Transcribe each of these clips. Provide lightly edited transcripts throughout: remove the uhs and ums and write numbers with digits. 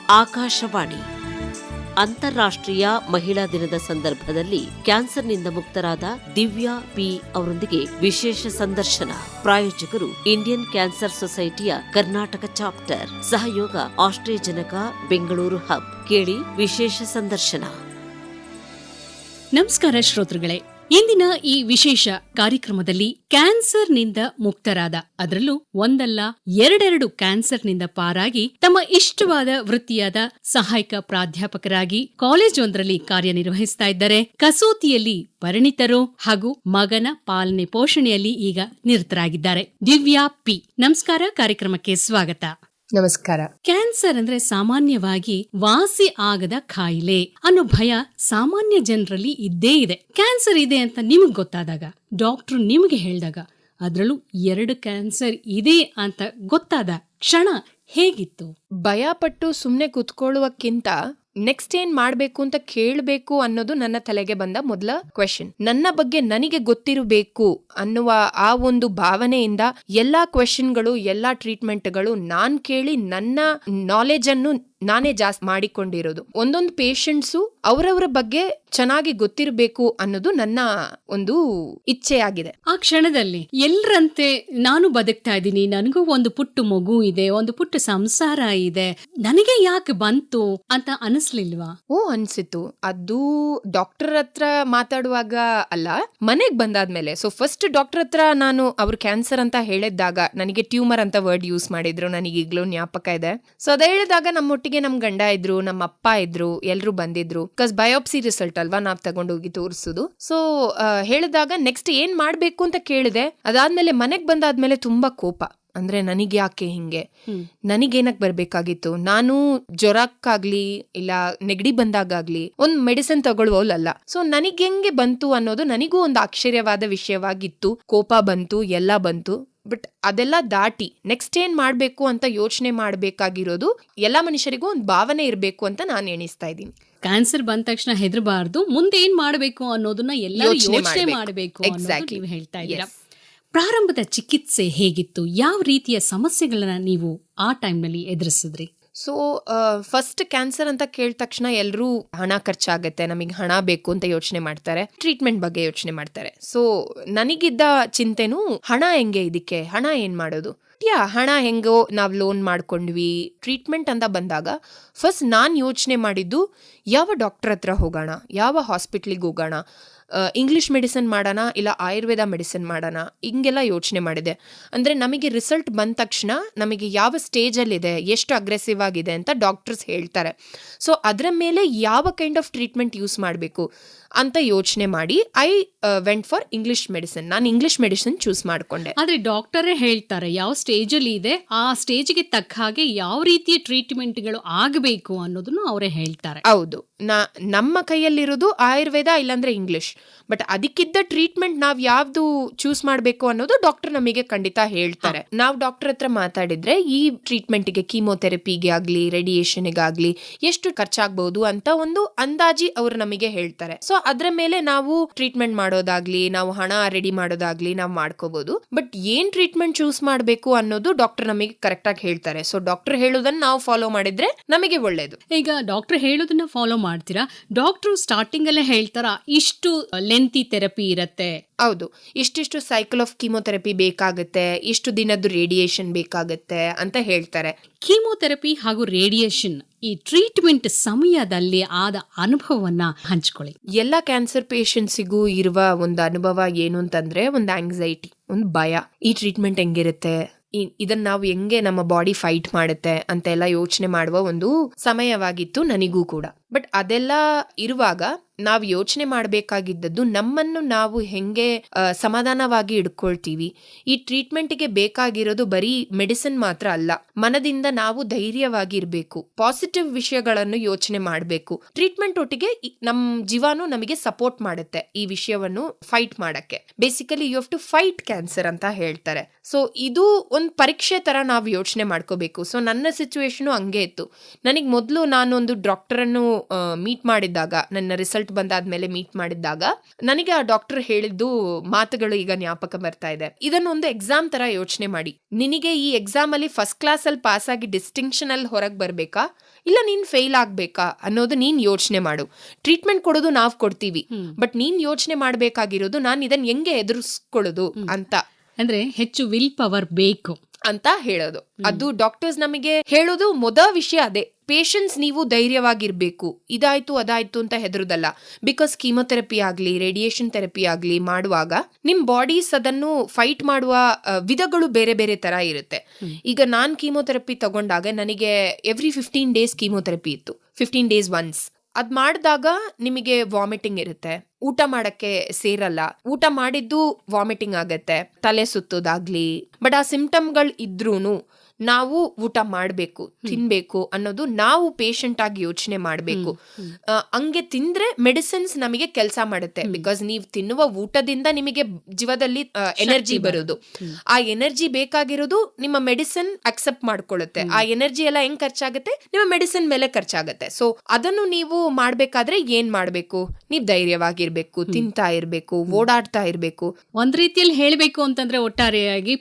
ಆಕಾಶವಾಣಿ ಅಂತಾರಾಷ್ಟ್ರೀಯ ಮಹಿಳಾ ದಿನದ ಸಂದರ್ಭದಲ್ಲಿ ಕ್ಯಾನ್ಸರ್ನಿಂದ ಮುಕ್ತರಾದ ದಿವ್ಯಾ ಪಿ ಅವರೊಂದಿಗೆ ವಿಶೇಷ ಸಂದರ್ಶನ. ಪ್ರಾಯೋಜಕರು ಇಂಡಿಯನ್ ಕ್ಯಾನ್ಸರ್ ಸೊಸೈಟಿಯ ಕರ್ನಾಟಕ ಚಾಪ್ಟರ್. ಸಹಯೋಗ ಆಸ್ಟ್ರೇಜನಕ ಬೆಂಗಳೂರು ಹಬ್. ಕೇಳಿ ವಿಶೇಷ ಸಂದರ್ಶನ. ನಮಸ್ಕಾರ ಶ್ರೋತೃಗಳೇ, ಇಂದಿನ ಈ ವಿಶೇಷ ಕಾರ್ಯಕ್ರಮದಲ್ಲಿ ಕ್ಯಾನ್ಸರ್ನಿಂದ ಮುಕ್ತರಾದ, ಅದರಲ್ಲೂ ಒಂದಲ್ಲ ಎರಡೆರಡು ಕ್ಯಾನ್ಸರ್ನಿಂದ ಪಾರಾಗಿ ತಮ್ಮ ಇಷ್ಟವಾದ ವೃತ್ತಿಯಾದ ಸಹಾಯಕ ಪ್ರಾಧ್ಯಾಪಕರಾಗಿ ಕಾಲೇಜೊಂದರಲ್ಲಿ ಕಾರ್ಯನಿರ್ವಹಿಸ್ತಾ ಇದ್ದಾರೆ. ಕಸೂತಿಯಲ್ಲಿ ಪರಿಣಿತರು ಹಾಗೂ ಮಗನ ಪಾಲನೆ ಪೋಷಣೆಯಲ್ಲಿ ಈಗ ನಿರತರಾಗಿದ್ದಾರೆ. ದಿವ್ಯಾ ಪಿ, ನಮಸ್ಕಾರ, ಕಾರ್ಯಕ್ರಮಕ್ಕೆ ಸ್ವಾಗತ. ನಮಸ್ಕಾರ. ಕ್ಯಾನ್ಸರ್ ಅಂದ್ರೆ ಸಾಮಾನ್ಯವಾಗಿ ವಾಸಿ ಆಗದ ಕಾಯಿಲೆ ಅನ್ನೋ ಭಯ ಸಾಮಾನ್ಯ ಜನರಲ್ಲಿ ಇದ್ದೇ ಇದೆ. ಕ್ಯಾನ್ಸರ್ ಇದೆ ಅಂತ ನಿಮಗ್ ಗೊತ್ತಾದಾಗ, ಡಾಕ್ಟ್ರು ನಿಮಗೆ ಹೇಳಿದಾಗ, ಅದ್ರಲ್ಲೂ 2 ಕ್ಯಾನ್ಸರ್ ಇದೆ ಅಂತ ಗೊತ್ತಾದ ಕ್ಷಣ ಹೇಗಿತ್ತು? ಭಯಪಟ್ಟು ಸುಮ್ನೆ ಕುತ್ಕೊಳ್ಳುವಕ್ಕಿಂತ ನೆಕ್ಸ್ಟ್ ಏನ್ ಮಾಡ್ಬೇಕು ಅಂತ ಕೇಳ್ಬೇಕು ಅನ್ನೋದು ನನ್ನ ತಲೆಗೆ ಬಂದ ಮೊದಲ ಕ್ವೆಶ್ಚನ್. ನನ್ನ ಬಗ್ಗೆ ನನಗೆ ಗೊತ್ತಿರಬೇಕು ಅನ್ನುವ ಆ ಒಂದು ಭಾವನೆಯಿಂದ ಎಲ್ಲಾ ಕ್ವೆಶ್ಚನ್ಗಳು, ಎಲ್ಲಾ ಟ್ರೀಟ್ಮೆಂಟ್ಗಳು ನಾನ್ ಕೇಳಿ ನನ್ನ ನಾಲೆಜ್ ಅನ್ನು ನಾನೇ ಜಾಸ್ತಿ ಮಾಡಿಕೊಂಡಿರೋದು. ಒಂದೊಂದು ಪೇಷಂಟ್ಸು ಅವರವರ ಬಗ್ಗೆ ಚೆನ್ನಾಗಿ ಗೊತ್ತಿರಬೇಕು ಅನ್ನೋದು ನನ್ನ ಒಂದು ಇಚ್ಛೆಯಾಗಿದೆ. ಆ ಕ್ಷಣದಲ್ಲಿ ಎಲ್ಲರಂತೆ ನಾನು ಬದುಕ್ತಾ ಇದ್ದೀನಿ, ನನಗೂ ಒಂದು ಪುಟ್ಟ ಮಗು ಇದೆ, ಒಂದು ಪುಟ್ಟ ಸಂಸಾರ ಇದೆ, ನನಗೆ ಯಾಕೆ ಬಂತು ಅಂತ ಅನಿಸ್ಲಿಲ್ವಾ? ಅನ್ಸಿತ್ತು. ಅದು ಡಾಕ್ಟರ್ ಹತ್ರ ಮಾತಾಡುವಾಗ ಅಲ್ಲ, ಮನೆಗ್ ಬಂದಾದ್ಮೇಲೆ. ಸೊ ಫಸ್ಟ್ ಡಾಕ್ಟರ್ ಹತ್ರ ನಾನು ಅವ್ರ ಕ್ಯಾನ್ಸರ್ ಅಂತ ಹೇಳಿದಾಗ ನನಗೆ ಟ್ಯೂಮರ್ ಅಂತ ವರ್ಡ್ ಯೂಸ್ ಮಾಡಿದ್ರು, ನನಗೆ ಈಗ್ಲೂ ಜ್ಞಾಪಕ ಇದೆ. ಸೊ ಅದ ಹೇಳಿದಾಗ ನಮ್ಮೊಟ್ಟಿಗೆ ನಮ್ ಗಂಡ ಇದ್ರು, ನಮ್ಮ ಅಪ್ಪ ಇದ್ರು, ಎಲ್ರು ಬಂದಿದ್ರು. ಬಿಕಾಸ್ ಬಯೋಪ್ಸಿ ರಿಸಲ್ಟ್ ಅಲ್ವಾ ನಾವ್ ತಗೊಂಡೋಗಿ ತೋರಿಸುದು. ಸೊ ಹೇಳಿದಾಗ ನೆಕ್ಸ್ಟ್ ಏನ್ ಮಾಡ್ಬೇಕು ಅಂತ ಕೇಳಿದೆ. ಅದಾದ್ಮೇಲೆ ಮನೆಗ್ ಬಂದಾದ್ಮೇಲೆ ತುಂಬಾ ಕೋಪ. ಅಂದ್ರೆ ನನಗ್ ಯಾಕೆ ಹಿಂಗೆ, ನನಗೇನಕ್ ಬರ್ಬೇಕಾಗಿತ್ತು, ನಾನು ಜ್ವರಕ್ಕಾಗ್ಲಿ ಇಲ್ಲ ನೆಗಡಿ ಬಂದಾಗ್ಲಿ ಒಂದ್ ಮೆಡಿಸಿನ್ ತಗೊಳ್ವಲ್ಲ. ಸೊ ನನಗ್ ಹೆಂಗೆ ಬಂತು ಅನ್ನೋದು ನನಗೂ ಒಂದು ಆಶ್ಚರ್ಯವಾದ ವಿಷಯವಾಗಿತ್ತು. ಕೋಪ ಬಂತು, ಎಲ್ಲ ಬಂತು. ಬಟ್ ಅದೆಲ್ಲ ದಾಟಿ ನೆಕ್ಸ್ಟ್ ಏನ್ ಮಾಡ್ಬೇಕು ಅಂತ ಯೋಚನೆ ಮಾಡ್ಬೇಕಾಗಿರೋದು ಎಲ್ಲಾ ಮನುಷ್ಯರಿಗೂ ಒಂದು ಭಾವನೆ ಇರ್ಬೇಕು ಅಂತ ನಾನು ಎಣಿಸ್ತಾ ಇದ್ದೀನಿ. ಕ್ಯಾನ್ಸರ್ ಬಂದ ತಕ್ಷಣ ಹೆದರಬಾರ್ದು, ಮುಂದೆ ಏನ್ ಮಾಡ್ಬೇಕು ಅನ್ನೋದನ್ನ ಎಲ್ಲ ಯೋಚನೆ ಮಾಡಬೇಕು ಅಂತ ನೀವು ಹೇಳ್ತಾ ಇದ್ದೀರಾ. ಪ್ರಾರಂಭದ ಚಿಕಿತ್ಸೆ ಹೇಗಿತ್ತು? ಯಾವ ರೀತಿಯ ಸಮಸ್ಯೆಗಳನ್ನ ನೀವು ಆ ಟೈಮ್ನಲ್ಲಿ ಎದುರಿಸಿದ್ರಿ? ಸೊ ಫಸ್ಟ್ ಕ್ಯಾನ್ಸರ್ ಅಂತ ಕೇಳಿದ ತಕ್ಷಣ ಎಲ್ಲರೂ ಹಣ ಖರ್ಚಾಗತ್ತೆ, ನಮಗೆ ಹಣ ಬೇಕು ಅಂತ ಯೋಚನೆ ಮಾಡ್ತಾರೆ, ಟ್ರೀಟ್ಮೆಂಟ್ ಬಗ್ಗೆ ಯೋಚನೆ ಮಾಡ್ತಾರೆ. ಸೊ ನನಗಿದ್ದ ಚಿಂತೆನೂ ಹಣ ಹೆಂಗೆ, ಇದಕ್ಕೆ ಹಣ ಏನ್ ಮಾಡೋದು, ಹಣ ಹೆಂಗೋ ನಾವ್ ಲೋನ್ ಮಾಡ್ಕೊಂಡ್ವಿ. ಟ್ರೀಟ್ಮೆಂಟ್ ಅಂತ ಬಂದಾಗ ಫಸ್ಟ್ ನಾನ್ ಯೋಚನೆ ಮಾಡಿದ್ದು ಯಾವ ಡಾಕ್ಟರ್ ಹತ್ರ ಹೋಗೋಣ, ಯಾವ ಹಾಸ್ಪಿಟ್ಲಿಗೆ ಹೋಗೋಣ, ಇಂಗ್ಲಿಷ್ ಮೆಡಿಸಿನ್ ಮಾಡೋಣ ಇಲ್ಲ ಆಯುರ್ವೇದ ಮೆಡಿಸಿನ್ ಮಾಡೋಣ, ಹಿಂಗೆಲ್ಲ ಯೋಚನೆ ಮಾಡಿದೆ. ಅಂದ್ರೆ ನಮಗೆ ರಿಸಲ್ಟ್ ಬಂದ ತಕ್ಷಣ ನಮಗೆ ಯಾವ ಸ್ಟೇಜಲ್ಲಿದೆ, ಎಷ್ಟು ಅಗ್ರೆಸಿವ್ ಆಗಿದೆ ಅಂತ ಡಾಕ್ಟರ್ಸ್ ಹೇಳ್ತಾರೆ. ಸೊ ಅದರ ಮೇಲೆ ಯಾವ ಕೈಂಡ್ ಆಫ್ ಟ್ರೀಟ್ಮೆಂಟ್ ಯೂಸ್ ಮಾಡಬೇಕು ಅಂತ ಯೋಚನೆ ಮಾಡಿ I went for English medicine. ನಾನು ಇಂಗ್ಲಿಷ್ ಮೆಡಿಸಿನ್ ಚೂಸ್ ಮಾಡ್ಕೊಂಡೆ. ಆದ್ರೆ ಡಾಕ್ಟರೇ ಹೇಳ್ತಾರೆ ಯಾವ ಸ್ಟೇಜಲ್ಲಿ ಇದೆ, ಆ ಸ್ಟೇಜ್ಗೆ ತಕ್ಕ ಹಾಗೆ ಯಾವ ರೀತಿಯ ಟ್ರೀಟ್ಮೆಂಟ್ಗಳು ಆಗಬೇಕು ಅನ್ನೋದನ್ನು ಅವರೇ ಹೇಳ್ತಾರೆ. ಹೌದು, ನಮ್ಮ ಕೈಯಲ್ಲಿರೋದು ಆಯುರ್ವೇದ ಇಲ್ಲಾಂದ್ರೆ ಇಂಗ್ಲಿಷ್. ಬಟ್ ಅದಕ್ಕಿದ್ದ ಟ್ರೀಟ್ಮೆಂಟ್ ನಾವ್ ಯಾವ್ದು ಚೂಸ್ ಮಾಡ್ಬೇಕು ಅನ್ನೋದು ಡಾಕ್ಟರ್ ನಮಗೆ ಖಂಡಿತ ಹೇಳ್ತಾರೆ. ನಾವು ಡಾಕ್ಟರ್ ಹತ್ರ ಮಾತಾಡಿದ್ರೆ ಈ ಟ್ರೀಟ್ಮೆಂಟ್ಗೆ, ಕೀಮೋಥೆರಪಿಗೆ ಆಗ್ಲಿ ರೇಡಿಯೇಷನ್ಗೆ ಆಗ್ಲಿ ಎಷ್ಟು ಖರ್ಚಾಗಬಹುದು ಅಂತ ಒಂದು ಅಂದಾಜಿ ಅವ್ರು ನಮಗೆ ಹೇಳ್ತಾರೆ. ಸೊ ಅದ್ರ ಮೇಲೆ ನಾವು ಟ್ರೀಟ್ಮೆಂಟ್ ಮಾಡೋದಾಗ್ಲಿ, ನಾವು ಹಣ ರೆಡಿ ಮಾಡೋದಾಗ್ಲಿ ನಾವು ಮಾಡ್ಕೋಬಹುದು. ಬಟ್ ಏನ್ ಟ್ರೀಟ್ಮೆಂಟ್ ಚೂಸ್ ಮಾಡ್ಬೇಕು ಅನ್ನೋದು ಡಾಕ್ಟರ್ ನಮಗೆ ಕರೆಕ್ಟ್ ಆಗಿ ಹೇಳ್ತಾರೆ. ಸೊ ಡಾಕ್ಟರ್ ಹೇಳೋದನ್ನ ನಾವು ಫಾಲೋ ಮಾಡಿದ್ರೆ ನಮಗೆ ಒಳ್ಳೇದು. ಈಗ ಡಾಕ್ಟರ್ ಹೇಳೋದನ್ನ ಫಾಲೋ ಮಾಡ್ತೀರಾ? ಡಾಕ್ಟರ್ ಸ್ಟಾರ್ಟಿಂಗ್ ಅಲ್ಲೇ ಹೇಳ್ತಾರ ಇಷ್ಟು ಲೆಂತಿ ಥೆರಪಿ ಇರತ್ತೆ, ಹೌದು, ಇಷ್ಟಿಷ್ಟು ಸೈಕಲ್ ಆಫ್ ಕೀಮೋಥೆರಪಿ ಬೇಕಾಗುತ್ತೆ, ಇಷ್ಟು ದಿನದ್ದು ರೇಡಿಯೇಷನ್ ಬೇಕಾಗುತ್ತೆ ಅಂತ ಹೇಳ್ತಾರೆ. ಕೀಮೋಥೆರಪಿ ಹಾಗೂ ರೇಡಿಯೇಷನ್ ಈ ಟ್ರೀಟ್ಮೆಂಟ್ ಸಮಯದಲ್ಲಿ ಆದ ಅನುಭವವನ್ನ ಹಂಚ್ಕೊಳ್ಳಿ. ಎಲ್ಲ ಕ್ಯಾನ್ಸರ್ ಪೇಷಂಟ್ಸಿಗೂ ಇರುವ ಒಂದು ಅನುಭವ ಏನು ಅಂತಂದ್ರೆ ಒಂದು ಆಂಗ್ಸೈಟಿ, ಒಂದು ಭಯ. ಈ ಟ್ರೀಟ್ಮೆಂಟ್ ಹೆಂಗಿರುತ್ತೆ, ಇದನ್ನ ನಾವು ಹೆಂಗೆ ನಮ್ಮ ಬಾಡಿ ಫೈಟ್ ಮಾಡುತ್ತೆ ಅಂತ ಎಲ್ಲ ಯೋಚನೆ ಮಾಡುವ ಒಂದು ಸಮಯವಾಗಿತ್ತು ನನಗೂ ಕೂಡ. ಬಟ್ ಅದೆಲ್ಲ ಇರುವಾಗ ನಾವು ಯೋಚನೆ ಮಾಡಬೇಕಾಗಿದ್ದದ್ದು ನಮ್ಮನ್ನು ನಾವು ಹೆಂಗೆ ಸಮಾಧಾನವಾಗಿ ಇಡ್ಕೊಳ್ತೀವಿ. ಈ ಟ್ರೀಟ್ಮೆಂಟ್ಗೆ ಬೇಕಾಗಿರೋದು ಬರೀ ಮೆಡಿಸಿನ್ ಮಾತ್ರ ಅಲ್ಲ, ಮನದಿಂದ ನಾವು ಧೈರ್ಯವಾಗಿ ಇರಬೇಕು, ಪಾಸಿಟಿವ್ ವಿಷಯಗಳನ್ನು ಯೋಚನೆ ಮಾಡಬೇಕು. ಟ್ರೀಟ್ಮೆಂಟ್ ಒಟ್ಟಿಗೆ ನಮ್ ಜೀವಾನು ನಮಗೆ ಸಪೋರ್ಟ್ ಮಾಡುತ್ತೆ ಈ ವಿಷಯವನ್ನು ಫೈಟ್ ಮಾಡಕ್ಕೆ. Basically you have to fight cancer ಅಂತ ಹೇಳ್ತಾರೆ. ಸೊ ಇದು ಒಂದು ಪರೀಕ್ಷೆ ತರ ನಾವು ಯೋಚನೆ ಮಾಡ್ಕೋಬೇಕು. ಸೊ ನನ್ನ ಸಿಚುವೇಶನ್ ಹಂಗೆ ಇತ್ತು. ನನಗೆ ಮೊದಲು ನಾನೊಂದು ಡಾಕ್ಟರ್ ಅನ್ನು ಮೀಟ್ ಮಾಡಿದ್ದಾಗ, ನನ್ನ ರಿಸಲ್ಟ್ ಬಂದಾದ್ಮೇಲೆ ಮೀಟ್ ಮಾಡಿದ್ದಾಗ ನನಗೆ ಆ ಡಾಕ್ಟರ್ ಹೇಳಿದ್ದು ಮಾತುಗಳು ಈಗ ಜ್ಞಾಪಕ ಬರ್ತಾ ಇದೆ. ಇದನ್ನೊಂದು ಎಕ್ಸಾಮ್ ತರ ಯೋಚನೆ ಮಾಡಿ. ನಿನಗೆ ಈ ಎಕ್ಸಾಮ್ ಅಲ್ಲಿ ಫಸ್ಟ್ ಕ್ಲಾಸ್ ಅಲ್ಲಿ ಪಾಸ್ ಆಗಿ ಡಿಸ್ಟಿಂಕ್ಷನ್ ಅಲ್ಲಿ ಹೊರಗೆ ಬರ್ಬೇಕಾ, ಇಲ್ಲ ನೀನ್ ಫೇಲ್ ಆಗ್ಬೇಕಾ ಅನ್ನೋದು ನೀನ್ ಯೋಚನೆ ಮಾಡು. ಟ್ರೀಟ್ಮೆಂಟ್ ಕೊಡೋದು ನಾವ್ ಕೊಡ್ತೀವಿ, ಬಟ್ ನೀನ್ ಯೋಚನೆ ಮಾಡ್ಬೇಕಾಗಿರೋದು ನಾನು ಇದನ್ನ ಹೆಂಗೆ ಎದುರಿಸ್ಕೊಳ್ಳೋದು ಅಂತ. ಅಂದ್ರೆ ಹೆಚ್ಚು ವಿಲ್ ಪವರ್ ಬೇಕು ಅಂತ ಹೇಳೋದು. ಅದು ಡಾಕ್ಟರ್ಸ್ ನಮಗೆ ಹೇಳೋದು ವಿಷಯ ಅದೇ. ಪೇಷನ್ಸ್, ನೀವು ಧೈರ್ಯವಾಗಿರ್ಬೇಕು. ಇದಾಯ್ತು ಅದಾಯ್ತು ಅಂತ ಹೆದರುದಲ್ಲ. ಬಿಕಾಸ್ ಕೀಮೊಥೆರಪಿ ಆಗ್ಲಿ, ರೇಡಿಯೇಷನ್ ಥೆರಪಿ ಆಗ್ಲಿ ಮಾಡುವಾಗ ನಿಮ್ ಬಾಡೀಸ್ ಅದನ್ನು ಫೈಟ್ ಮಾಡುವ ವಿಧಗಳು ಬೇರೆ ಬೇರೆ ತರ ಇರುತ್ತೆ. ಈಗ ನಾನ್ ಕೀಮೊಥೆರಪಿ ತಗೊಂಡಾಗ ನನಗೆ ಎವ್ರಿ 15 days ಕೀಮೊಥೆರಪಿ ಇತ್ತು, 15 days ಒನ್ಸ್. ಅದ್ ಮಾಡಿದಾಗ ನಿಮಗೆ ವಾಮಿಟಿಂಗ್ ಇರುತ್ತೆ, ಊಟ ಮಾಡಕ್ಕೆ ಸೇರಲ್ಲ, ಊಟ ಮಾಡಿದ್ದು ವಾಮಿಟಿಂಗ್ ಆಗತ್ತೆ, ತಲೆ ಸುತ್ತೋದಾಗ್ಲಿ. ಬಟ್ ಆ ಸಿಂಪ್ಟಮ್ಗಳು ಇದ್ರೂನು ನಾವು ಊಟ ಮಾಡಬೇಕು, ತಿನ್ಬೇಕು ಅನ್ನೋದು ನಾವು ಪೇಷಂಟ್ ಆಗಿ ಯೋಚನೆ ಮಾಡಬೇಕು. ಹಂಗೆ ತಿಂದ್ರೆ ಮೆಡಿಸಿನ್ಸ್ ನಮಗೆ ಕೆಲಸ ಮಾಡುತ್ತೆ. ಬಿಕಾಸ್ ನೀವು ತಿನ್ನುವ ಊಟದಿಂದ ನಿಮಗೆ ಜೀವದಲ್ಲಿ ಎನರ್ಜಿ ಬರೋದು. ಆ ಎನರ್ಜಿ ಬೇಕಾಗಿರೋದು ನಿಮ್ಮ ಮೆಡಿಸಿನ್ ಅಕ್ಸೆಪ್ಟ್ ಮಾಡ್ಕೊಳ್ಳುತ್ತೆ. ಆ ಎನರ್ಜಿ ಎಲ್ಲ ಹೆಂಗ್ ಖರ್ಚಾಗುತ್ತೆ, ನಿಮ್ಮ ಮೆಡಿಸಿನ್ ಮೇಲೆ ಖರ್ಚಾಗುತ್ತೆ. ಸೊ ಅದನ್ನು ನೀವು ಮಾಡ್ಬೇಕಾದ್ರೆ ಏನ್ ಮಾಡ್ಬೇಕು, ನೀವ್ ಧೈರ್ಯವಾಗಿರ್ಬೇಕು, ತಿಂತಾ ಇರ್ಬೇಕು, ಓಡಾಡ್ತಾ ಇರ್ಬೇಕು. ಒಂದ್ ರೀತಿಯಲ್ಲಿ ಹೇಳ್ಬೇಕು ಅಂತಂದ್ರೆ ಒಟ್ಟಾರೆಯಾಗಿ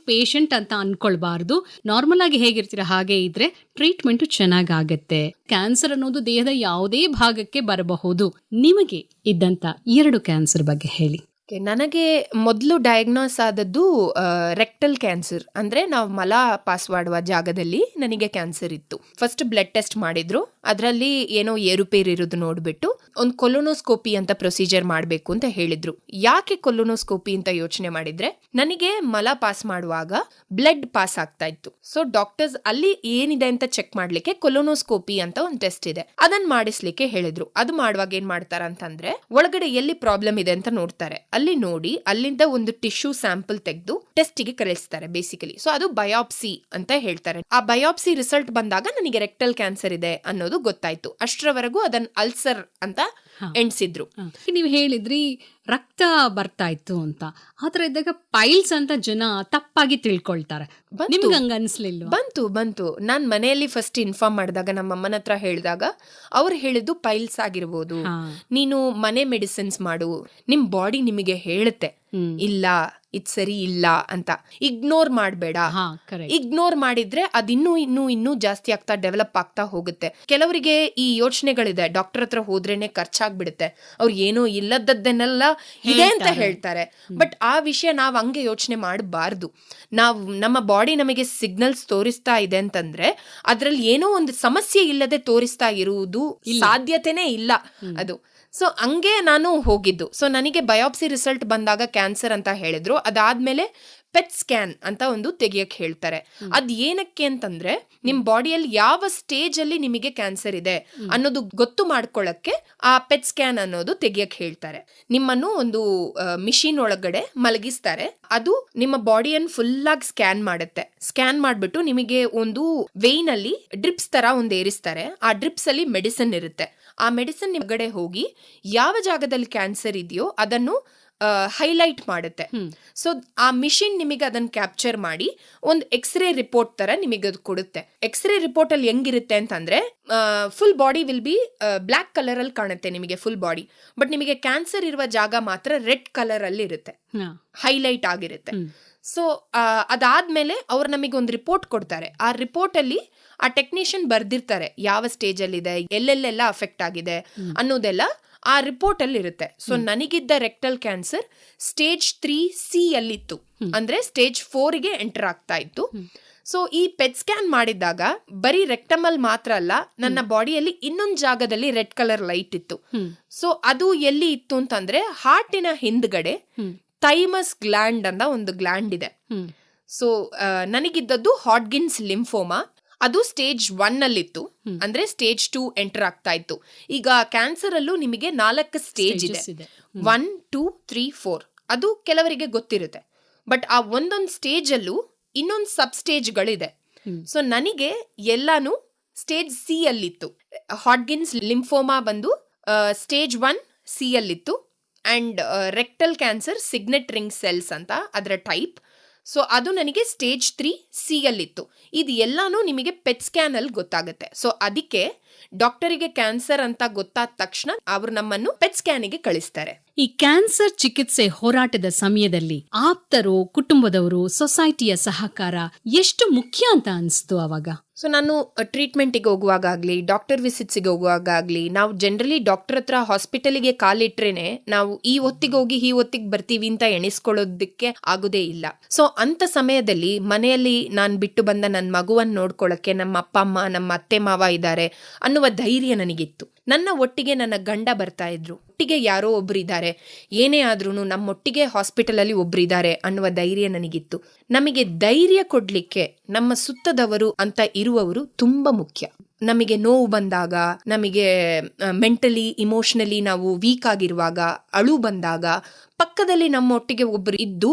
ಪೇಷಂಟ್ ಅಂತ ಅನ್ಕೊಳ್ಬಾರ್ದು. ನಾರ್ಮಲ್ ಆಗಿ ಹೇಗಿರ್ತೀರ ಹಾಗೆ ಇದ್ರೆ ಟ್ರೀಟ್ಮೆಂಟ್ ಚೆನ್ನಾಗಾಗತ್ತೆ. ಕ್ಯಾನ್ಸರ್ ಅನ್ನೋದು ದೇಹದ ಯಾವುದೇ ಭಾಗಕ್ಕೆ ಬರಬಹುದು. ನಿಮಗೆ ಇದ್ದಂತ 2 ಕ್ಯಾನ್ಸರ್ ಬಗ್ಗೆ ಹೇಳಿ. ನನಗೆ ಮೊದಲು ಡಯಾಗ್ನೋಸ್ ಆದದ್ದು ರೆಕ್ಟಲ್ ಕ್ಯಾನ್ಸರ್, ಅಂದ್ರೆ ನಾವು ಮಲ ಪಾಸ್ ಮಾಡುವ ಜಾಗದಲ್ಲಿ ನನಗೆ ಕ್ಯಾನ್ಸರ್ ಇತ್ತು. ಫಸ್ಟ್ ಬ್ಲಡ್ ಟೆಸ್ಟ್ ಮಾಡಿದ್ರು, ಅದರಲ್ಲಿ ಏನೋ ಏರುಪೇರು ಇರೋದು ನೋಡ್ಬಿಟ್ಟು ಒಂದು ಕೊಲೊನೋಸ್ಕೋಪಿ ಅಂತ ಪ್ರೊಸೀಜರ್ ಮಾಡಬೇಕು ಅಂತ ಹೇಳಿದ್ರು. ಯಾಕೆ ಕೊಲೊನೋಸ್ಕೋಪಿ ಅಂತ ಯೋಚನೆ ಮಾಡಿದ್ರೆ, ನನಗೆ ಮಲ ಪಾಸ್ ಮಾಡುವಾಗ ಬ್ಲಡ್ ಪಾಸ್ ಆಗ್ತಾ ಇತ್ತು. ಸೊ ಡಾಕ್ಟರ್ಸ್ ಅಲ್ಲಿ ಏನಿದೆ ಅಂತ ಚೆಕ್ ಮಾಡ್ಲಿಕ್ಕೆ ಕೊಲೊನೋಸ್ಕೋಪಿ ಅಂತ ಒಂದು ಟೆಸ್ಟ್ ಇದೆ, ಅದನ್ನ ಮಾಡಿಸ್ಲಿಕ್ಕೆ ಹೇಳಿದ್ರು. ಅದು ಮಾಡುವಾಗ ಏನ್ ಮಾಡ್ತಾರ ಅಂತಂದ್ರೆ, ಒಳಗಡೆ ಎಲ್ಲಿ ಪ್ರಾಬ್ಲಮ್ ಇದೆ ಅಂತ ನೋಡ್ತಾರೆ. ಅಲ್ಲಿ ನೋಡಿ ಅಲ್ಲಿಂದ ಒಂದು ಟಿಶ್ಯೂ ಸ್ಯಾಂಪಲ್ ತೆಗೆದು ಟೆಸ್ಟಿಗೆ ಕಳಿಸ್ತಾರೆ ಬೇಸಿಕಲಿ. ಸೊ ಅದು ಬಯಾಪ್ಸಿ ಅಂತ ಹೇಳ್ತಾರೆ. ಆ ಬಯಾಪ್ಸಿ ರಿಸಲ್ಟ್ ಬಂದಾಗ ನನಗೆ ರೆಕ್ಟಲ್ ಕ್ಯಾನ್ಸರ್ ಇದೆ ಅನ್ನೋದು ಗೊತ್ತಾಯ್ತು. ಅಷ್ಟರವರೆಗೂ ಅದನ್ನ ಅಲ್ಸರ್ ಅಂತ ಎಣ್ಸಿದ್ರು. ನೀವು ಹೇಳಿದ್ರಿ ರಕ್ತ ಬರ್ತಾ ಇತ್ತು ಅಂತ. ಆತರ ಇದ್ದಾಗ ಪೈಲ್ಸ್ ಅಂತ ಜನ ತಪ್ಪಾಗಿ ತಿಳ್ಕೊಳ್ತಾರೆ. ನಿಮ್ಗೆ ಹಂಗ ಅನ್ಸ್ಲಿಲ್ಲ? ಬಂತು. ನಾನ್ ಮನೆಯಲ್ಲಿ ಫಸ್ಟ್ ಇನ್ಫಾರ್ಮ್ ಮಾಡಿದಾಗ, ನಮ್ಮ ಅಮ್ಮನ ಹತ್ರ ಹೇಳಿದಾಗ ಅವ್ರು ಹೇಳಿದ್ದು ಪೈಲ್ಸ್ ಆಗಿರ್ಬೋದು, ನೀನು ಮನೆ ಮೆಡಿಸಿನ್ಸ್ ಮಾಡು, ನಿಮ್ ಬಾಡಿ ನಿಮಗೆ ಹೇಳುತ್ತೆ ಇಲ್ಲ ಇದ್ ಸರಿ ಇಲ್ಲ ಅಂತ. ಇಗ್ನೋರ್ ಮಾಡಬೇಡ. ಇಗ್ನೋರ್ ಮಾಡಿದ್ರೆ ಅದಿನ್ನೂ ಜಾಸ್ತಿ ಆಗ್ತಾ ಡೆವಲಪ್ ಆಗ್ತಾ ಹೋಗುತ್ತೆ. ಕೆಲವರಿಗೆ ಈ ಯೋಚನೆಗಳಿದೆ, ಡಾಕ್ಟರ್ ಹತ್ರ ಹೋದ್ರೇನೆ ಖರ್ಚಾಗ್ಬಿಡುತ್ತೆ, ಅವ್ರು ಏನೋ ಇಲ್ಲದದ್ದನ್ನೆಲ್ಲ ಇದೆ ಅಂತ ಹೇಳ್ತಾರೆ. ಬಟ್ ಆ ವಿಷಯ ನಾವ್ ಹಂಗೆ ಯೋಚನೆ ಮಾಡಬಾರ್ದು. ನಾವು ನಮ್ಮ ಬಾಡಿ ನಮಗೆ ಸಿಗ್ನಲ್ಸ್ ತೋರಿಸ್ತಾ ಇದೆ ಅಂತಂದ್ರೆ ಅದ್ರಲ್ಲಿ ಏನೋ ಒಂದು ಸಮಸ್ಯೆ ಇಲ್ಲದೆ ತೋರಿಸ್ತಾ ಇರುವುದು ಸಾಧ್ಯತೆನೇ ಇಲ್ಲ ಅದು. ಸೊ ಹಂಗೆ ನಾನು ಹೋಗಿದ್ದು. ಸೊ ನನಗೆ ಬಯಾಪ್ಸಿ ರಿಸಲ್ಟ್ ಬಂದಾಗ ಕ್ಯಾನ್ಸರ್ ಅಂತ ಹೇಳಿದ್ರು. ಅದಾದ್ಮೇಲೆ ಪೆಟ್ ಸ್ಕ್ಯಾನ್ ಅಂತ ಒಂದು ತೆಗಿಯಕ್ ಹೇಳ್ತಾರೆ. ಅದ್ ಏನಕ್ಕೆ ಅಂತಂದ್ರೆ, ನಿಮ್ ಬಾಡಿಯಲ್ಲಿ ಯಾವ ಸ್ಟೇಜ್ ಅಲ್ಲಿ ನಿಮಗೆ ಕ್ಯಾನ್ಸರ್ ಇದೆ ಅನ್ನೋದು ಗೊತ್ತು ಮಾಡ್ಕೊಳ್ಳಕ್ಕೆ ಆ ಪೆಟ್ ಸ್ಕ್ಯಾನ್ ಅನ್ನೋದು ತೆಗಿಯಕ್ ಹೇಳ್ತಾರೆ. ನಿಮ್ಮನ್ನು ಒಂದು ಮಿಷಿನ್ ಒಳಗಡೆ ಮಲಗಿಸ್ತಾರೆ. ಅದು ನಿಮ್ಮ ಬಾಡಿಯನ್ನು ಫುಲ್ ಆಗಿ ಸ್ಕ್ಯಾನ್ ಮಾಡುತ್ತೆ. ಸ್ಕ್ಯಾನ್ ಮಾಡ್ಬಿಟ್ಟು ನಿಮಗೆ ಒಂದು ವೇನ್ ಅಲ್ಲಿ ಡ್ರಿಪ್ಸ್ ತರ ಒಂದು ಏರಿಸ್ತಾರೆ. ಆ ಡ್ರಿಪ್ಸ್ ಅಲ್ಲಿ ಮೆಡಿಸಿನ್ ಇರುತ್ತೆ. ಆ ಮೆಡಿಸಿನ್ ನಿಮ್ಗಡೆ ಹೋಗಿ ಯಾವ ಜಾಗದಲ್ಲಿ ಕ್ಯಾನ್ಸರ್ ಇದೆಯೋ ಅದನ್ನು ಹೈಲೈಟ್ ಮಾಡುತ್ತೆ. ಸೊ ಆ ಮಿಷಿನ್ ನಿಮಗೆ ಅದನ್ನ ಕ್ಯಾಪ್ಚರ್ ಮಾಡಿ ಒಂದು ಎಕ್ಸ್ರೇ ರಿಪೋರ್ಟ್ ತರ ನಿಮಗೆ ಅದು ಕೊಡುತ್ತೆ. ಎಕ್ಸ್ರೇ ರಿಪೋರ್ಟ್ ಅಲ್ಲಿ ಹೆಂಗಿರುತ್ತೆ ಅಂತಂದ್ರೆ, full body will be black colour ಅಲ್ಲಿ ಕಾಣುತ್ತೆ ನಿಮಗೆ ಫುಲ್ ಬಾಡಿ. ಬಟ್ ನಿಮಗೆ ಕ್ಯಾನ್ಸರ್ ಇರುವ ಜಾಗ ಮಾತ್ರ ರೆಡ್ ಕಲರ್ ಅಲ್ಲಿ ಇರುತ್ತೆ, ಹೈಲೈಟ್ ಆಗಿರುತ್ತೆ. ಸೊ ಅದಾದ್ಮೇಲೆ ಅವ್ರು ನಮಗೆ ಒಂದು ರಿಪೋರ್ಟ್ ಕೊಡ್ತಾರೆ. ಆ ರಿಪೋರ್ಟ್ ಅಲ್ಲಿ ಆ ಟೆಕ್ನಿಷಿಯನ್ ಬರ್ದಿರ್ತಾರೆ ಯಾವ ಸ್ಟೇಜ್ ಅಲ್ಲಿ ಇದೆ, ಎಲ್ಲೆಲ್ಲೆಲ್ಲ ಅಫೆಕ್ಟ್ ಆಗಿದೆ ಅನ್ನೋದೆಲ್ಲ ಆ ರಿಪೋರ್ಟ್ ಅಲ್ಲಿ ಇರುತ್ತೆ. ಸೊ ನನಗಿದ್ದ ರೆಕ್ಟಲ್ ಕ್ಯಾನ್ಸರ್ ಸ್ಟೇಜ್ 3C ಅಲ್ಲಿತ್ತು, ಅಂದ್ರೆ ಸ್ಟೇಜ್ 4ಗೆ ಎಂಟರ್ ಆಗ್ತಾ ಇತ್ತು. ಸೊ ಈ ಪೆಟ್ ಸ್ಕ್ಯಾನ್ ಮಾಡಿದಾಗ ಬರೀ ರೆಕ್ಟಮಲ್ ಮಾತ್ರ ಅಲ್ಲ, ನನ್ನ ಬಾಡಿಯಲ್ಲಿ ಇನ್ನೊಂದು ಜಾಗದಲ್ಲಿ ರೆಡ್ ಕಲರ್ ಲೈಟ್ ಇತ್ತು. ಸೊ ಅದು ಎಲ್ಲಿ ಇತ್ತು ಅಂತಂದ್ರೆ, ಹಾರ್ಟಿನ ಹಿಂದ್ಗಡೆ ಥೈಮಸ್ ಗ್ಲ್ಯಾಂಡ್ ಅಂತ ಒಂದು ಗ್ಲ್ಯಾಂಡ್ ಇದೆ. ಸೊ ನನಗಿದ್ದದ್ದು ಹಾಡ್ಗಿನ್ಸ್ ಲಿಂಫೋಮಾ. ಅದು ಸ್ಟೇಜ್ 1 ಅಲ್ಲಿತ್ತು, ಅಂದ್ರೆ ಸ್ಟೇಜ್ 2 ಎಂಟರ್ ಆಗ್ತಾ ಇತ್ತು. ಈಗ ಕ್ಯಾನ್ಸರ್ ಅಲ್ಲೂ ನಿಮಗೆ 4 ಸ್ಟೇಜ್ ಇದೆ, 1, 2, 3, 4. ಅದು ಕೆಲವರಿಗೆ ಗೊತ್ತಿರುತ್ತೆ. ಬಟ್ ಆ ಒಂದೊಂದು ಸ್ಟೇಜ್ ಅಲ್ಲೂ ಇನ್ನೊಂದು ಸಬ್ ಸ್ಟೇಜ್ಗಳಿದೆ. ಸೊ ನನಗೆ ಎಲ್ಲಾನು ಸ್ಟೇಜ್ C ಅಲ್ಲಿತ್ತು. ಹಾಡ್ಗಿನ್ಸ್ ಲಿಂಫೋಮಾ ಬಂದು ಸ್ಟೇಜ್ 1C ಅಲ್ಲಿತ್ತು. And rectal cancer signet ring cells ಅಂತ ಅದರ ಟೈಪ್. ಸೊ ಅದು ನನಗೆ ಸ್ಟೇಜ್ 3C ಯಲ್ಲಿತ್ತು. ಇದು ಎಲ್ಲಾನು ನಿಮಗೆ ಪೆಟ್ ಸ್ಕ್ಯಾನ್ ಅಲ್ಲಿ ಗೊತ್ತಾಗುತ್ತೆ. ಸೊ ಅದಕ್ಕೆ ಡಾಕ್ಟರಿಗೆ ಕ್ಯಾನ್ಸರ್ ಅಂತ ಗೊತ್ತಾದ ತಕ್ಷಣ ಅವರು ನಮ್ಮನ್ನು ಪೆಟ್ ಸ್ಕ್ಯಾನಿಗೆ ಕಳಿಸ್ತಾರೆ. ಈ ಕ್ಯಾನ್ಸರ್ ಚಿಕಿತ್ಸೆ ಹೋರಾಟದ ಸಮಯದಲ್ಲಿ ಆಪ್ತರು, ಕುಟುಂಬದವರು, ಸೊಸೈಟಿಯ ಸಹಕಾರ ಎಷ್ಟು ಮುಖ್ಯ ಅಂತ ಅನಿಸ್ತು ಅವಾಗ? ಸೊ ನಾನು ಟ್ರೀಟ್ಮೆಂಟಿಗೆ ಹೋಗುವಾಗಲಿ, ಡಾಕ್ಟರ್ ವಿಸಿಟ್ಸಿಗೆ ಹೋಗುವಾಗಲಿ, ನಾವು ಜನರಲಿ ಡಾಕ್ಟರ್ ಹತ್ರ ಹಾಸ್ಪಿಟಲಿಗೆ ಕಾಲಿಟ್ರೇನೆ ನಾವು ಈ ಹೊತ್ತಿಗೆ ಹೋಗಿ ಈ ಹೊತ್ತಿಗೆ ಬರ್ತೀವಿ ಅಂತ ಎಣಿಸ್ಕೊಳ್ಳೋದಕ್ಕೆ ಆಗುದೇ ಇಲ್ಲ. ಸೊ ಅಂತ ಸಮಯದಲ್ಲಿ ಮನೆಯಲ್ಲಿ ನಾನು ಬಿಟ್ಟು ಬಂದ ನನ್ನ ಮಗುವನ್ನು ನೋಡ್ಕೊಳ್ಳೋಕ್ಕೆ ನಮ್ಮ ಅಪ್ಪ ಅಮ್ಮ, ನಮ್ಮ ಅತ್ತೆ ಮಾವ ಇದ್ದಾರೆ ಅನ್ನುವ ಧೈರ್ಯ ನನಗಿತ್ತು. ನನ್ನ ಒಟ್ಟಿಗೆ ನನ್ನ ಗಂಡ ಬರ್ತಾ ಇದ್ರು, ಒಟ್ಟಿಗೆ ಯಾರೋ ಒಬ್ರು ಇದ್ದಾರೆ, ಏನೇ ಆದ್ರೂ ನಮ್ಮೊಟ್ಟಿಗೆ ಹಾಸ್ಪಿಟಲ್ ಅಲ್ಲಿ ಒಬ್ರು ಇದ್ದಾರೆ ಅನ್ನುವ ಧೈರ್ಯ ನನಗಿತ್ತು. ನಮಗೆ ಧೈರ್ಯ ಕೊಡ್ಲಿಕ್ಕೆ ನಮ್ಮ ಸುತ್ತದವರು ಅಂತ ಇರುವವರು ತುಂಬಾ ಮುಖ್ಯ. ನಮಗೆ ನೋವು ಬಂದಾಗ, ನಮಗೆ ಮೆಂಟಲಿ ಇಮೋಷನಲಿ ನಾವು ವೀಕ್ ಆಗಿರುವಾಗ, ಅಳು ಬಂದಾಗ ಪಕ್ಕದಲ್ಲಿ ನಮ್ಮ ಒಟ್ಟಿಗೆ ಒಬ್ರು ಇದ್ದು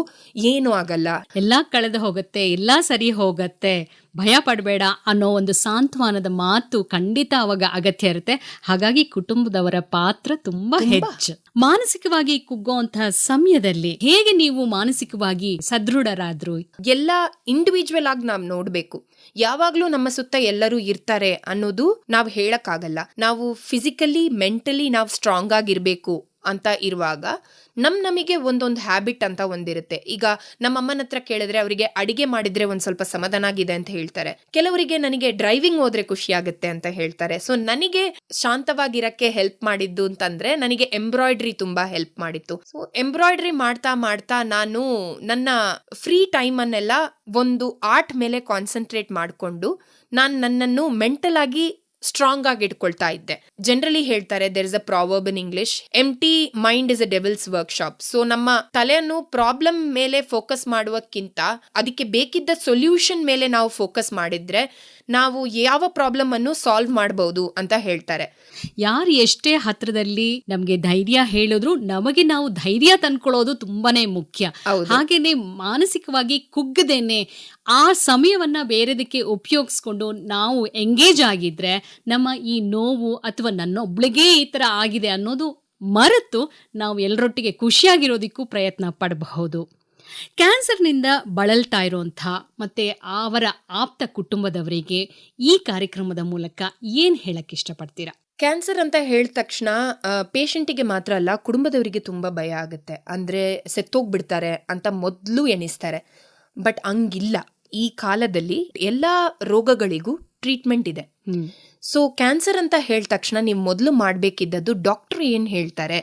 ಏನೂ ಆಗಲ್ಲ, ಎಲ್ಲಾ ಕಳೆದು ಹೋಗುತ್ತೆ, ಎಲ್ಲಾ ಸರಿ ಹೋಗತ್ತೆ, ಭಯ ಪಡಬೇಡ ಅನ್ನೋ ಒಂದು ಸಾಂತ್ವನದ ಮಾತು ಖಂಡಿತ ಅವಾಗ ಅಗತ್ಯ ಇರುತ್ತೆ. ಹಾಗಾಗಿ ಕುಟುಂಬದವರ ಪಾತ್ರ ತುಂಬಾ ಹೆಚ್ಚು. ಮಾನಸಿಕವಾಗಿ ಕುಗ್ಗುವಂತಹ ಸಮಯದಲ್ಲಿ ಹೇಗೆ ನೀವು ಮಾನಸಿಕವಾಗಿ ಸದೃಢರಾದ್ರು? ಎಲ್ಲ ಇಂಡಿವಿಜುವಲ್ ಆಗಿ ನಾವು ನೋಡ್ಬೇಕು. ಯಾವಾಗ್ಲೂ ನಮ್ಮ ಸುತ್ತ ಎಲ್ಲರೂ ಇರ್ತಾರೆ ಅನ್ನೋದು ನಾವು ಹೇಳಕ್ಕಾಗಲ್ಲ. ನಾವು ಫಿಸಿಕಲಿ, ಮೆಂಟಲಿ ನಾವು ಸ್ಟ್ರಾಂಗ್ ಆಗಿರ್ಬೇಕು ಅಂತ ಇರುವಾಗ ನಮಗೆ ಒಂದೊಂದು ಹ್ಯಾಬಿಟ್ ಅಂತ ಒಂದಿರುತ್ತೆ. ಈಗ ನಮ್ಮ ಅಮ್ಮನ ಹತ್ರ ಕೇಳಿದ್ರೆ ಅವರಿಗೆ ಅಡಿಗೆ ಮಾಡಿದ್ರೆ ಒಂದ್ ಸ್ವಲ್ಪ ಸಮಾಧಾನ ಆಗಿದೆ ಅಂತ ಹೇಳ್ತಾರೆ. ಕೆಲವರಿಗೆ ನನಗೆ ಡ್ರೈವಿಂಗ್ ಹೋದ್ರೆ ಖುಷಿ ಆಗುತ್ತೆ ಅಂತ ಹೇಳ್ತಾರೆ. ಸೊ ನನಗೆ ಶಾಂತವಾಗಿರಕ್ಕೆ ಹೆಲ್ಪ್ ಮಾಡಿದ್ದು ಅಂತಂದ್ರೆ ನನಗೆ ಎಂಬ್ರಾಯ್ಡ್ರಿ ತುಂಬಾ ಹೆಲ್ಪ್ ಮಾಡಿತ್ತು. ಸೊ ಎಂಬ್ರಾಯ್ಡ್ರಿ ಮಾಡ್ತಾ ಮಾಡ್ತಾ ನಾನು ನನ್ನ ಫ್ರೀ ಟೈಮ್ ಅನ್ನೆಲ್ಲ ಒಂದು ಆರ್ಟ್ ಮೇಲೆ ಕಾನ್ಸಂಟ್ರೇಟ್ ಮಾಡಿಕೊಂಡು ನಾನು ನನ್ನನ್ನು ಮೆಂಟಲ್ ಆಗಿ ಸ್ಟ್ರಾಂಗ್ ಆಗಿ ಇಟ್ಕೊಳ್ತಾ ಇದ್ದೆ. ಜನರಲಿ ಹೇಳ್ತಾರೆ, there is a proverb in English, empty mind is a devil's workshop. So ನಮ್ಮ ತಲೆಯನ್ನು ಪ್ರಾಬ್ಲಮ್ ಮೇಲೆ ಫೋಕಸ್ ಮಾಡುವಕ್ಕಿಂತ ಅದಕ್ಕೆ ಬೇಕಿದ್ದ ಸೊಲ್ಯೂಷನ್ ಮೇಲೆ ನಾವು ಫೋಕಸ್ ಮಾಡಿದ್ರೆ ನಾವು ಯಾವ ಪ್ರಾಬ್ಲಮ್ ಅನ್ನು ಸಾಲ್ವ್ ಮಾಡಬಹುದು ಅಂತ ಹೇಳ್ತಾರೆ. ಯಾರು ಎಷ್ಟೇ ಹತ್ರದಲ್ಲಿ ನಮ್ಗೆ ಧೈರ್ಯ ಹೇಳಿದ್ರು ನಮಗೆ ನಾವು ಧೈರ್ಯ ತಂದ್ಕೊಳ್ಳೋದು ತುಂಬಾನೇ ಮುಖ್ಯ. ಹಾಗೇನೆ ಮಾನಸಿಕವಾಗಿ ಕುಗ್ಗದೇನೆ ಆ ಸಮಯವನ್ನ ಬೇರೆದಕ್ಕೆ ಉಪಯೋಗಿಸ್ಕೊಂಡು ನಾವು ಎಂಗೇಜ್ ಆಗಿದ್ರೆ ನಮ್ಮ ಈ ನೋವು ಅಥವಾ ನನ್ನೊಬ್ಳಿಗೆ ಈ ತರ ಆಗಿದೆ ಅನ್ನೋದು ಮರೆತು ನಾವು ಎಲ್ಲರೊಟ್ಟಿಗೆ ಖುಷಿಯಾಗಿರೋದಿಕ್ಕೂ ಪ್ರಯತ್ನ ಪಡಬಹುದು. ಕ್ಯಾನ್ಸರ್ನಿಂದ ಬಳಲ್ತಾ ಇರುವಂಥ ಮತ್ತೆ ಅವರ ಆಪ್ತ ಕುಟುಂಬದವರಿಗೆ ಈ ಕಾರ್ಯಕ್ರಮದ ಮೂಲಕ ಏನ್ ಹೇಳಕ್ ಇಷ್ಟಪಡ್ತೀರಾ? ಕ್ಯಾನ್ಸರ್ ಅಂತ ಹೇಳಿದ ತಕ್ಷಣ ಪೇಷಂಟಿಗೆ ಮಾತ್ರ ಅಲ್ಲ, ಕುಟುಂಬದವರಿಗೆ ತುಂಬಾ ಭಯ ಆಗುತ್ತೆ. ಅಂದ್ರೆ ಸತ್ತೋಗ್ಬಿಡ್ತಾರೆ ಅಂತ ಮೊದಲು ಎಣಿಸ್ತಾರೆ. ಬಟ್ ಹಂಗಿಲ್ಲ. ಈ ಕಾಲದಲ್ಲಿ ಎಲ್ಲಾ ರೋಗಗಳಿಗೂ ಟ್ರೀಟ್ಮೆಂಟ್ ಇದೆ. ಸೊ ಕ್ಯಾನ್ಸರ್ ಅಂತ ಹೇಳಿದ ತಕ್ಷಣ ನೀವು ಮೊದಲು ಮಾಡಬೇಕಿದ್ದದ್ದು ಡಾಕ್ಟರ್ ಏನು ಹೇಳ್ತಾರೆ.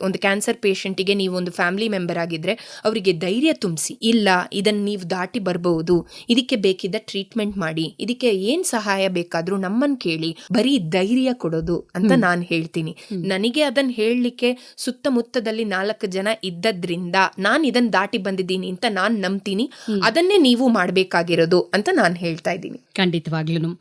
ಒಂದು ಕ್ಯಾನ್ಸರ್ ಪೇಷಂಟಿಗೆ ನೀವು ಒಂದು ಫ್ಯಾಮಿಲಿ ಮೆಂಬರ್ ಆಗಿದ್ರೆ ಅವರಿಗೆ ಧೈರ್ಯ ತುಂಬಿಸಿ, ಇಲ್ಲ ಇದನ್ನು ನೀವು ದಾಟಿ ಬರಬಹುದು, ಇದಕ್ಕೆ ಬೇಕಿದ್ದ ಟ್ರೀಟ್ಮೆಂಟ್ ಮಾಡಿ, ಇದಕ್ಕೆ ಏನು ಸಹಾಯ ಬೇಕಾದರೂ ನಮ್ಮನ್ನು ಕೇಳಿ, ಬರೀ ಧೈರ್ಯ ಕೊಡೋದು ಅಂತ ನಾನು ಹೇಳ್ತೀನಿ. ನನಗೆ ಅದನ್ನು ಹೇಳಲಿಕ್ಕೆ ಸುತ್ತಮುತ್ತದಲ್ಲಿ 4 ಜನ ಇದ್ದದ್ರಿಂದ ನಾನು ಇದನ್ನು ದಾಟಿ ಬಂದಿದ್ದೀನಿ ಅಂತ ನಾನು ನಂಬ್ತೀನಿ. ಅದನ್ನೇ ನೀವು ಮಾಡಬೇಕಾಗಿರೋದು ಅಂತ ನಾನು ಹೇಳ್ತಾ ಇದ್ದೀನಿ. ಖಂಡಿತವಾಗ್ಲೂ.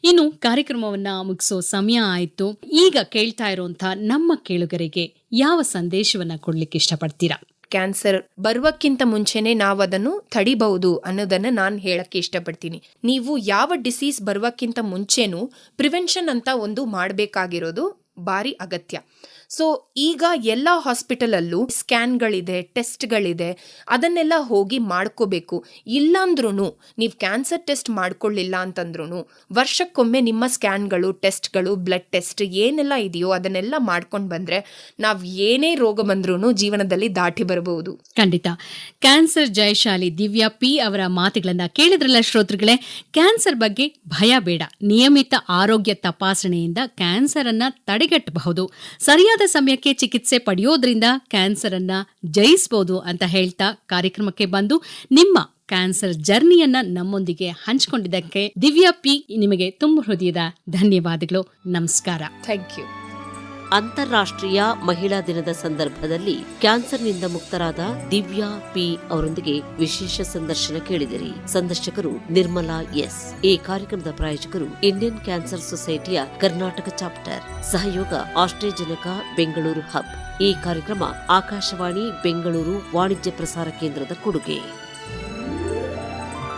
ಇನ್ನು ಕಾರ್ಯಕ್ರಮವನ್ನ ಮುಗಿಸೋ ಸಮಯ ಆಯ್ತು. ಈಗ ಕೇಳ್ತಾ ಇರುವಂತ ನಮ್ಮ ಕೇಳುಗರಿಗೆ ಯಾವ ಸಂದೇಶವನ್ನ ಕೊಡ್ಲಿಕ್ಕೆ ಇಷ್ಟಪಡ್ತೀರಾ? ಕ್ಯಾನ್ಸರ್ ಬರುವಕ್ಕಿಂತ ಮುಂಚೆನೆ ನಾವು ಅದನ್ನು ತಡಿಬಹುದು ಅನ್ನೋದನ್ನ ನಾನು ಹೇಳಕ್ಕೆ ಇಷ್ಟಪಡ್ತೀನಿ. ನೀವು ಯಾವ ಡಿಸೀಸ್ ಬರುವಕ್ಕಿಂತ ಮುಂಚೆನೂ ಪ್ರಿವೆನ್ಷನ್ ಅಂತ ಒಂದು ಮಾಡಬೇಕಾಗಿರೋದು ಭಾರಿ ಅಗತ್ಯ. ಸೊ ಈಗ ಎಲ್ಲ ಹಾಸ್ಪಿಟಲಲ್ಲೂ ಸ್ಕ್ಯಾನ್ಗಳಿದೆ, ಟೆಸ್ಟ್ಗಳಿದೆ, ಅದನ್ನೆಲ್ಲ ಹೋಗಿ ಮಾಡ್ಕೋಬೇಕು. ಇಲ್ಲಾಂದ್ರೂ ನೀವು ಕ್ಯಾನ್ಸರ್ ಟೆಸ್ಟ್ ಮಾಡ್ಕೊಳ್ಳಿಲ್ಲ ಅಂತಂದ್ರೂ ವರ್ಷಕ್ಕೊಮ್ಮೆ ನಿಮ್ಮ ಸ್ಕ್ಯಾನ್ಗಳು, ಟೆಸ್ಟ್ಗಳು, ಬ್ಲಡ್ ಟೆಸ್ಟ್ ಏನೆಲ್ಲ ಇದೆಯೋ ಅದನ್ನೆಲ್ಲ ಮಾಡ್ಕೊಂಡು ಬಂದ್ರೆ ನಾವು ಏನೇ ರೋಗ ಬಂದ್ರೂ ಜೀವನದಲ್ಲಿ ದಾಟಿ ಬರಬಹುದು. ಖಂಡಿತ. ಕ್ಯಾನ್ಸರ್ ಜಯಶಾಲಿ ದಿವ್ಯಾ ಪಿ ಅವರ ಮಾತುಗಳನ್ನ ಕೇಳಿದ್ರಲ್ಲ ಶ್ರೋತೃಗಳೇ. ಕ್ಯಾನ್ಸರ್ ಬಗ್ಗೆ ಭಯ ಬೇಡ. ನಿಯಮಿತ ಆರೋಗ್ಯ ತಪಾಸಣೆಯಿಂದ ಕ್ಯಾನ್ಸರ್ ಅನ್ನ ತಡೆಗಟ್ಟಬಹುದು. ಸರಿಯಾದ ಸಮಯಕ್ಕೆ ಚಿಕಿತ್ಸೆ ಪಡೆಯೋದ್ರಿಂದ ಕ್ಯಾನ್ಸರ್ ಅನ್ನ ಜಯಿಸಬಹುದು ಅಂತ ಹೇಳ್ತಾ ಕಾರ್ಯಕ್ರಮಕ್ಕೆ ಬಂದು ನಿಮ್ಮ ಕ್ಯಾನ್ಸರ್ ಜರ್ನಿಯನ್ನ ನಮ್ಮೊಂದಿಗೆ ಹಂಚಿಕೊಂಡಿದ್ದಕ್ಕೆ ದಿವ್ಯಾ ಪಿ ನಿಮಗೆ ತುಂಬ ಹೃದಯದ ಧನ್ಯವಾದಗಳು. ನಮಸ್ಕಾರ. Thank you. ಅಂತಾರಾಷ್ಟ್ರೀಯ ಮಹಿಳಾ ದಿನದ ಸಂದರ್ಭದಲ್ಲಿ ಕ್ಯಾನ್ಸರ್ನಿಂದ ಮುಕ್ತರಾದ ದಿವ್ಯಾ ಪಿ ಅವರೊಂದಿಗೆ ವಿಶೇಷ ಸಂದರ್ಶನ ಕೇಳಿದಿರಿ. ಸಂದರ್ಶಕರು ನಿರ್ಮಲಾ ಎಸ್. ಈ ಕಾರ್ಯಕ್ರಮದ ಪ್ರಾಯೋಜಕರು ಇಂಡಿಯನ್ ಕ್ಯಾನ್ಸರ್ ಸೊಸೈಟಿಯ ಕರ್ನಾಟಕ ಚಾಪ್ಟರ್. ಸಹಯೋಗ ಆಸ್ಟ್ರೇಜೆನೆಕಾ ಬೆಂಗಳೂರು ಹಬ್. ಈ ಕಾರ್ಯಕ್ರಮ ಆಕಾಶವಾಣಿ ಬೆಂಗಳೂರು ವಾಣಿಜ್ಯ ಪ್ರಸಾರ ಕೇಂದ್ರದ ಕೊಡುಗೆ.